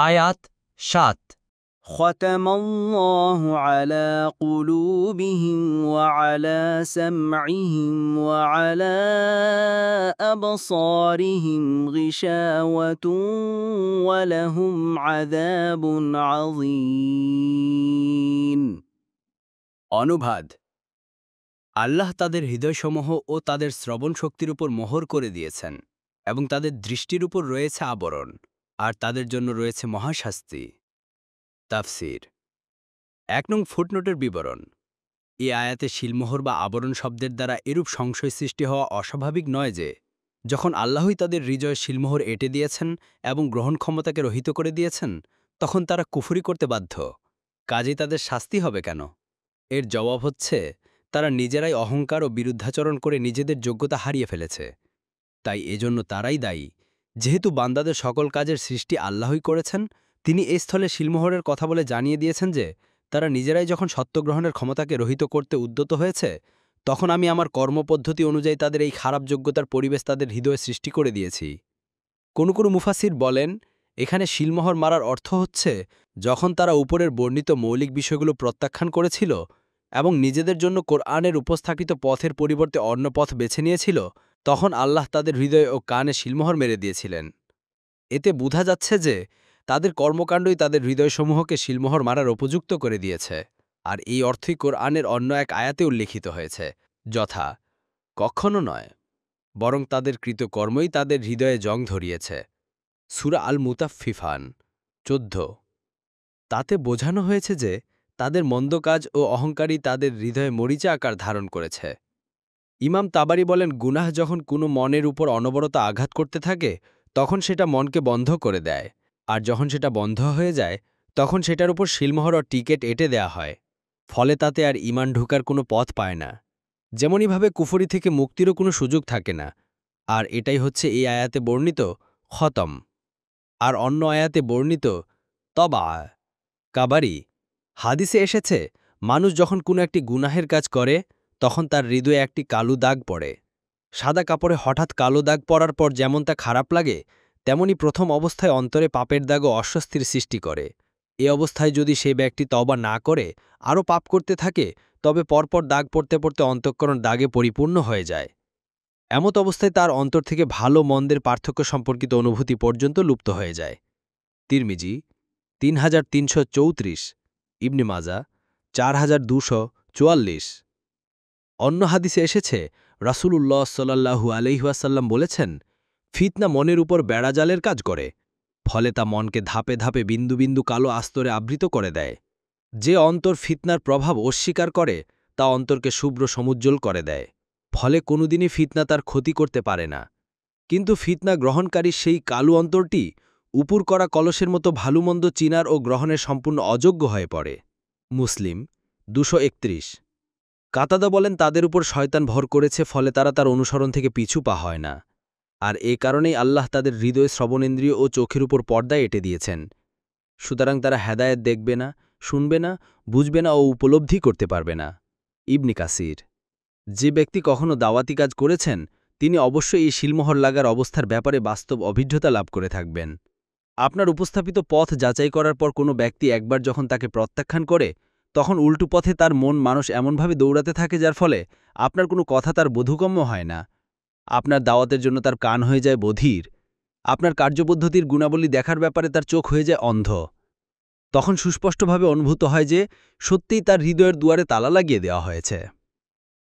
আয়াত ৭। ختم الله على قلوبهم وعلى سمعهم وعلى أبصارهم غشاوة ولهم عذاب عظيم। অনুবাদ: আল্লাহ তাদের হৃদয়সমূহ ও তাদের শ্রবণ শক্তির উপর মোহর করে দিয়েছেন এবং তাদের দৃষ্টির উপর রয়েছে আবরণ, আর তাদের জন্য রয়েছে মহাশাস্তি। তাফসীর। ১ নং ফুটনোটের বিবরণ। এই আয়াতে শিলমোহর বা আবরণ শব্দের দ্বারা এরূপ সংশয় সৃষ্টি হওয়া অস্বাভাবিক নয় যে, যখন আল্লাহই তাদের হৃদয়ে শিলমোহর এঁটে দিয়েছেন এবং গ্রহণ ক্ষমতাকে রহিত করে দিয়েছেন, তখন তারা কুফরি করতে বাধ্য। কাজেই তাদের শাস্তি হবে কেন? এর জবাব হচ্ছে, তারা নিজেরাই অহংকার ও বিরুদ্ধাচরণ করে নিজেদের যোগ্যতা হারিয়ে ফেলেছে। তাই এজন্য তারাই দায়ী। যেহেতু বান্দাদের সকল কাজের সৃষ্টি আল্লাহই করেছেন, তিনি এই স্থলে শিলমোহরের কথা বলে জানিয়ে দিয়েছেন যে, তারা নিজেরাই যখন সত্যগ্রহণের ক্ষমতাকে রহিত করতে উদ্যত হয়েছে, তখন আমি আমার কর্মপদ্ধতি অনুযায়ী তাদের এই খারাপ যোগ্যতার পরিবেশ তাদের হৃদয়ে সৃষ্টি করে দিয়েছি। কোনো কোনো মুফাসির বলেন, এখানে শিলমোহর মারার অর্থ হচ্ছে, যখন তারা উপরের বর্ণিত মৌলিক বিষয়গুলো প্রত্যাখ্যান করেছিল এবং নিজেদের জন্য কোরআনের উপস্থাপিত পথের পরিবর্তে অন্য পথ বেছে নিয়েছিল, তখন আল্লাহ তাদের হৃদয় ও কানে শিলমোহর মেরে দিয়েছিলেন। এতে বোঝা যাচ্ছে যে, তাদের কর্মকাণ্ডই তাদের হৃদয়সমূহকে শিলমোহর মারার উপযুক্ত করে দিয়েছে। আর এই অর্থই কোরআনের অন্য এক আয়াতে উল্লেখিত হয়েছে, যথা: কখনো নয়, বরং তাদের কৃতকর্মই তাদের হৃদয়ে জং ধরিয়েছে। সূরা আল মুতাফফিফান ১৪। তাতে বোঝানো হয়েছে যে, তাদের মন্দ কাজ ও অহংকারই তাদের হৃদয়ে মরিচা আকার ধারণ করেছে। ইমাম তাবারি বলেন, গুনাহ যখন কোনো মনের উপর অনবরত আঘাত করতে থাকে, তখন সেটা মনকে বন্ধ করে দেয়, আর যখন সেটা বন্ধ হয়ে যায়, তখন সেটার উপর শিলমোহর ও টিকেট এঁটে দেয়া হয়। ফলে তাতে আর ঈমান ঢোকার কোনো পথ পায় না। যেমনইভাবে কুফরি থেকে মুক্তিরও কোনো সুযোগ থাকে না। আর এটাই হচ্ছে এই আয়াতে বর্ণিত খতম। আর অন্য আয়াতে বর্ণিত তবা কাবারি। হাদিসে এসেছে, মানুষ যখন কোনো একটি গুনাহের কাজ করে, তখন তার হৃদয়ে একটি কালো দাগ পড়ে। সাদা কাপড়ে হঠাৎ কালো দাগ পড়ার পর যেমন তা খারাপ লাগে, তেমনি প্রথম অবস্থায় অন্তরে পাপের দাগও অস্বস্তির সৃষ্টি করে। এ অবস্থায় যদি সে ব্যক্তি তওবা না করে আরও পাপ করতে থাকে, তবে পরপর দাগ পড়তে পড়তে অন্তঃকরণ দাগে পরিপূর্ণ হয়ে যায়। এমত অবস্থায় তার অন্তর থেকে ভালো মন্দের পার্থক্য সম্পর্কিত অনুভূতি পর্যন্ত লুপ্ত হয়ে যায়। তিরমিজি ৩৩৩৪, ইবনে মাজা ৪২৪৪। অন্য হাদিসে এসেছে, রাসূলুল্লাহ সাল্লাল্লাহু আলাইহি ওয়াসাল্লাম বলেছেন, ফিতনা মনের উপর বেড়াজালের কাজ করে, ফলে তা মনকে ধাপে ধাপে বিন্দু বিন্দু কালো আস্তরে আবৃত করে দেয়। যে অন্তর ফিতনার প্রভাব অস্বীকার করে, তা অন্তরকে শুভ্র সমুজ্জ্বল করে দেয়। ফলে কোনোদিনই ফিতনা তার ক্ষতি করতে পারে না। কিন্তু ফিতনা গ্রহণকারী সেই কালো অন্তরটি উপুর করা কলসের মতো ভালোমন্দ চিনার ও গ্রহণের সম্পূর্ণ অযোগ্য হয়ে পড়ে। মুসলিম ২৩১। কাতাদা বলেন, তাদের উপর শয়তান ভর করেছে, ফলে তারা তার অনুসরণ থেকে পিছু পা হয় না। আর এ কারণেই আল্লাহ তাদের হৃদয়, শ্রবণেন্দ্রিয় ও চোখের উপর পর্দায় এঁটে দিয়েছেন। সুতরাং তারা হেদায়েত দেখবে না, শুনবে না, বুঝবে না ও উপলব্ধি করতে পারবে না। ইবনে কাসির। যে ব্যক্তি কখনো দাওয়াতি কাজ করেছেন, তিনি অবশ্যই এই শিলমোহর লাগার অবস্থার ব্যাপারে বাস্তব অভিজ্ঞতা লাভ করে থাকবেন। আপনার উপস্থাপিত পথ যাচাই করার পর কোনো ব্যক্তি একবার যখন তাকে প্রত্যাখ্যান করে, তখন উল্টো পথে তার মন মানুষ এমনভাবে দৌড়াতে থাকে, যার ফলে আপনার কোনো কথা তার বোধগম্য হয় না। আপনার দাওয়াতের জন্য তার কান হয়ে যায় বধির। আপনার কার্যপদ্ধতির গুণাবলী দেখার ব্যাপারে তার চোখ হয়ে যায় অন্ধ। তখন সুস্পষ্টভাবে অনুভূত হয় যে, সত্যিই তার হৃদয়ের দুয়ারে তালা লাগিয়ে দেওয়া হয়েছে।